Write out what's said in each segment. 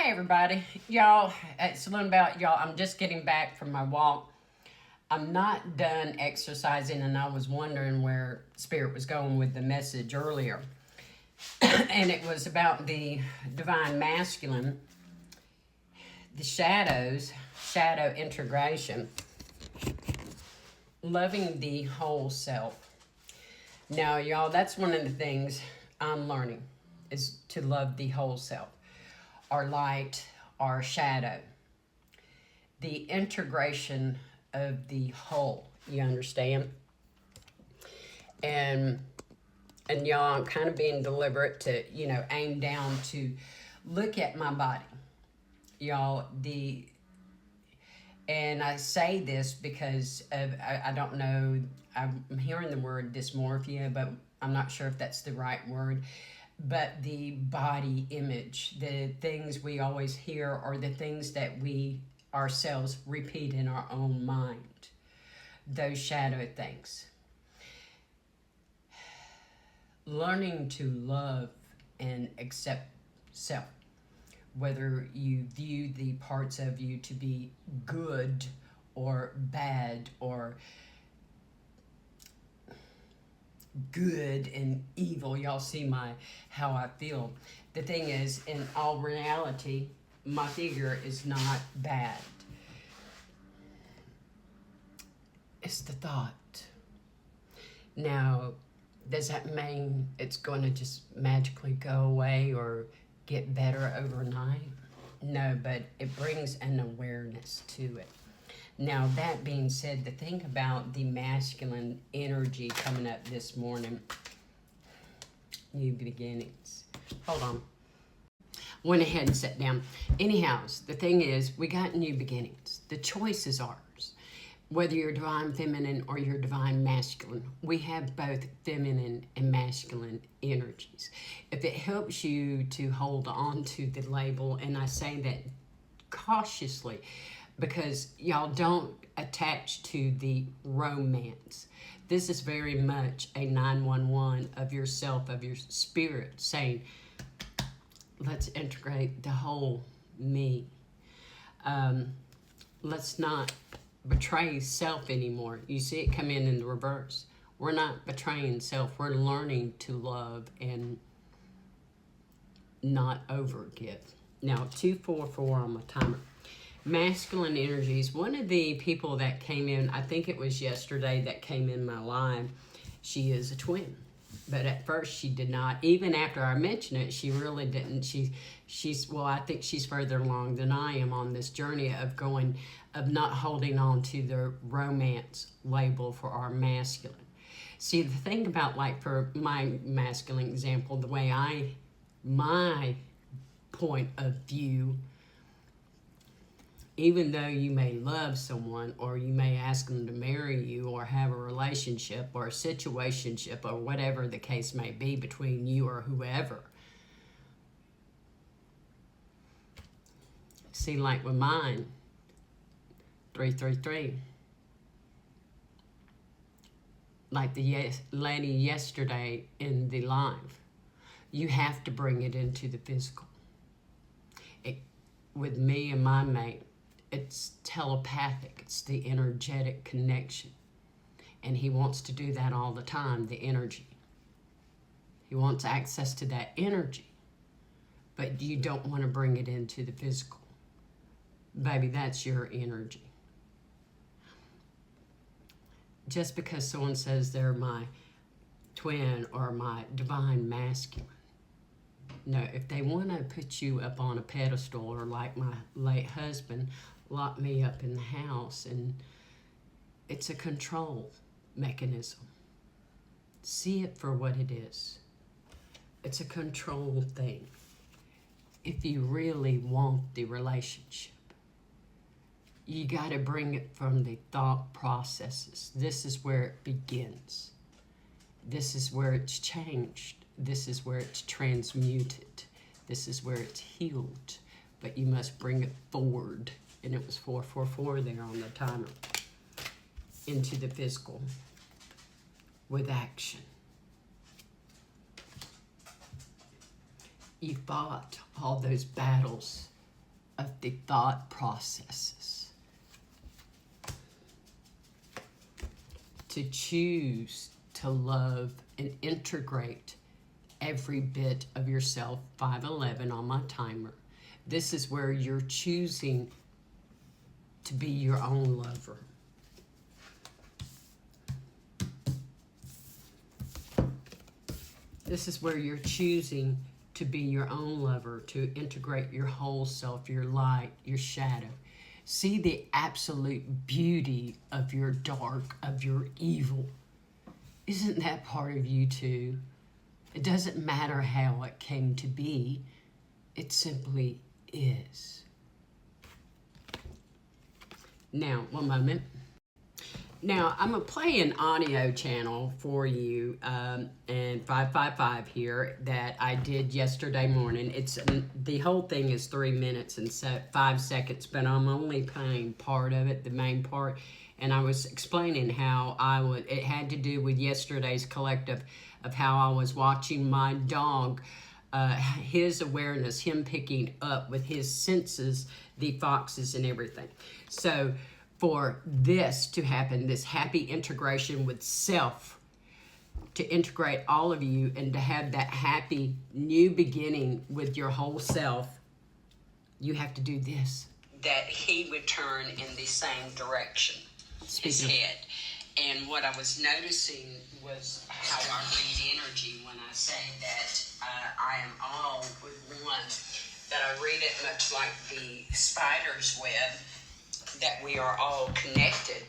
Hi, everybody. Y'all, it's a little about y'all. I'm just getting back from my walk. I'm not done exercising, and I was wondering where Spirit was going with the message earlier. And it was about the divine masculine, the shadows, shadow integration, loving the whole self. Now, y'all, that's one of the things I'm learning is to love the whole self. Our light, our shadow, the integration of the whole, you understand? And y'all, I'm kind of being deliberate to, aim down to look at my body. Y'all, and I say this because I don't know, I'm hearing the word dysmorphia, but I'm not sure if that's the right word. But the body image, the things we always hear are the things that we ourselves repeat in our own mind. Those shadow things. Learning to love and accept self. Whether you view the parts of you to be good or bad or good and evil. Y'all see how I feel. The thing is, in all reality, my figure is not bad. It's the thought. Now, does that mean it's going to just magically go away or get better overnight? No, but it brings an awareness to it. Now, that being said, the thing about the masculine energy coming up this morning, new beginnings. Hold on. Went ahead and sat down. Anyhow, the thing is, we got new beginnings. The choice is ours. Whether you're divine feminine or you're divine masculine, we have both feminine and masculine energies. If it helps you to hold on to the label, and I say that cautiously, because y'all don't attach to the romance. This is very much a 911 of yourself, of your spirit, saying, let's integrate the whole me. Let's not betray self anymore. You see it come in the reverse. We're not betraying self. We're learning to love and not overgive. Now, 244 on my timer. Masculine energies. One of the people that came in, I think it was yesterday that came in my live, she is a twin. But at first she did not. Even after I mentioned it, she really didn't. She's well, I think she's further along than I am on this journey of not holding on to the romance label for our masculine. See, the thing about, like, for my masculine example, the way my point of view, even though you may love someone or you may ask them to marry you or have a relationship or a situationship or whatever the case may be between you or whoever. See, like with mine, 333. Like the lady yesterday in the live, you have to bring it into the physical. With me and my mate, it's telepathic. It's the energetic connection. And he wants to do that all the time, the energy. He wants access to that energy. But you don't want to bring it into the physical. Baby, that's your energy. Just because someone says they're my twin or my divine masculine. No, if they want to put you up on a pedestal, or like my late husband, lock me up in the house, and it's a control mechanism. See it for what it is. It's a control thing. If you really want the relationship, you got to bring it from the thought processes. This is where it begins. This is where it's changed. This is where it's transmuted. This is where it's healed. But you must bring it forward. And it was 444 there on the timer. Into the physical. With action. You fought all those battles of the thought processes. To choose to love and integrate every bit of yourself, 511 on my timer. This is where you're choosing to be your own lover. This is where you're choosing to be your own lover, to integrate your whole self, your light, your shadow. See the absolute beauty of your dark, of your evil. Isn't that part of you too? It doesn't matter how it came to be. It simply is. Now, one moment. Now, I'm going to play an audio channel for you, and 555 here, that I did yesterday morning. The whole thing is 3 minutes and 5 seconds, but I'm only playing part of it, the main part. And I was explaining how it had to do with yesterday's collective of how I was watching my dog, his awareness, him picking up with his senses, the foxes and everything. So for this to happen, this happy integration with self, to integrate all of you and to have that happy new beginning with your whole self, you have to do this. That he would turn in the same direction, his head. And what I was noticing was how I read energy when I say that I am all with one, that I read it much like the spider's web, that we are all connected.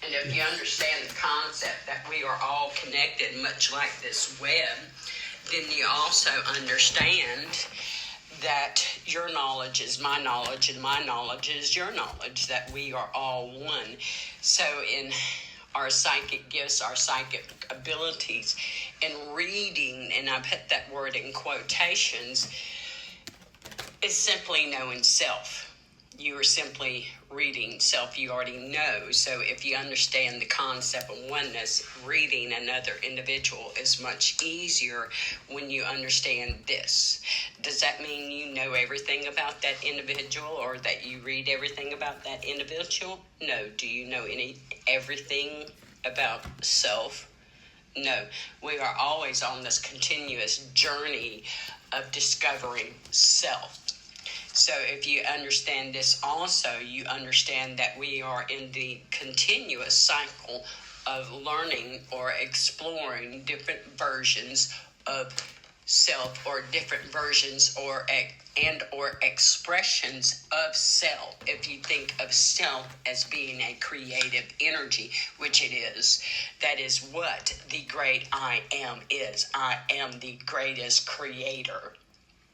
And if you understand the concept that we are all connected, much like this web, then you also understand that your knowledge is my knowledge and my knowledge is your knowledge, that we are all one. So in our psychic gifts, our psychic abilities, and reading, and I put that word in quotations, is simply knowing self. You are simply reading self. You already know. So if you understand the concept of oneness, reading another individual is much easier when you understand this. Does that mean you know everything about that individual or that you read everything about that individual? No. Do you know everything about self? No. We are always on this continuous journey of discovering self. So if you understand this also, you understand that we are in the continuous cycle of learning or exploring different versions of self, or different versions or expressions of self. If you think of self as being a creative energy, which it is, that is what the great I am is. I am the greatest creator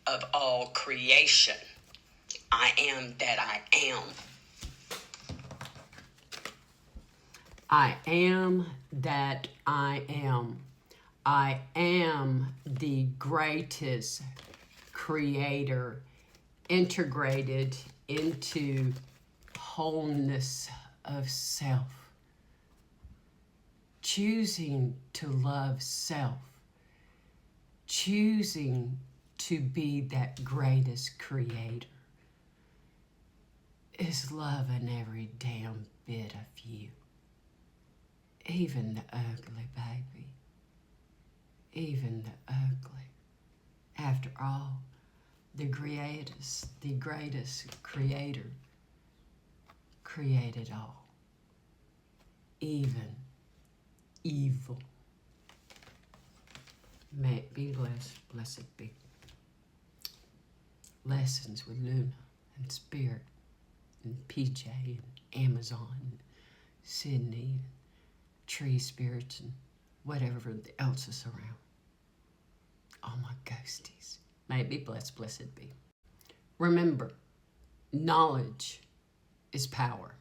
of all creation. I am that I am. I am that I am. I am the greatest creator, integrated into wholeness of self. Choosing to love self. Choosing to be that greatest creator is loving every damn bit of you. Even the ugly, baby. Even the ugly. After all, the greatest creator created all. Even evil. May it be blessed, blessed be. Lessons with Luna and Spirit and PJ and Amazon and Sydney and Tree Spirits and whatever else is around. All my ghosties. May it be blessed, blessed be. Remember, knowledge is power.